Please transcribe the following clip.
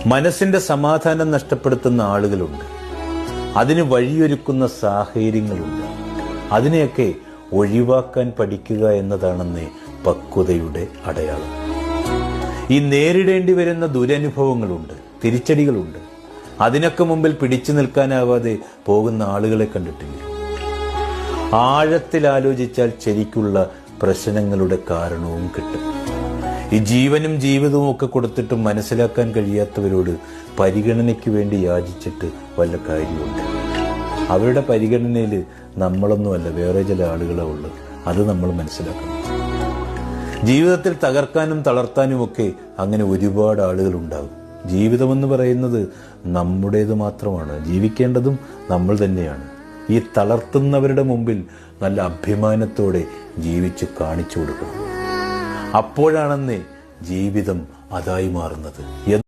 മനസ്സിന്റെ സമാധാനം നഷ്ടപ്പെടുത്തുന്ന ആളുകളുണ്ട്. അതിന് വഴിയൊരുക്കുന്ന സാഹചര്യങ്ങളുണ്ട്. അതിനെയൊക്കെ ഒഴിവാക്കാൻ പഠിക്കുക എന്നതാണെന്ന് പക്വതയുടെ അടയാളം. ഈ നേരിടേണ്ടി വരുന്ന ദുരനുഭവങ്ങളുണ്ട്, തിരിച്ചടികളുണ്ട്. അതിനൊക്കെ മുമ്പിൽ പിടിച്ചു നിൽക്കാനാവാതെ പോകുന്ന ആളുകളെ കണ്ടിട്ടില്ല. ആഴത്തിൽ ആലോചിച്ചാൽ ശരിക്കുള്ള പ്രശ്നങ്ങളുടെ കാരണവും കിട്ടും. ഈ ജീവനും ജീവിതവും ഒക്കെ കൊടുത്തിട്ടും മനസ്സിലാക്കാൻ കഴിയാത്തവരോട് പരിഗണനയ്ക്ക് വേണ്ടി യാചിച്ചിട്ട് വല്ല കാര്യമുണ്ട്? അവരുടെ പരിഗണനയിൽ നമ്മളൊന്നുമല്ല, വേറെ ചില ആളുകളെ ഉള്ളത്. അത് നമ്മൾ മനസ്സിലാക്കണം. ജീവിതത്തിൽ തകർക്കാനും തളർത്താനുമൊക്കെ അങ്ങനെ ഒരുപാട് ആളുകൾ ഉണ്ടാകും. ജീവിതമെന്ന് പറയുന്നത് നമ്മുടേത് മാത്രമാണ്. ജീവിക്കേണ്ടതും നമ്മൾ തന്നെയാണ്. ഈ തളർത്തുന്നവരുടെ മുമ്പിൽ നല്ല അഭിമാനത്തോടെ ജീവിച്ച് കാണിച്ചു കൊടുക്കണം. അപ്പോഴാണെന്നേ ജീവിതം അതായി മാറുന്നത്.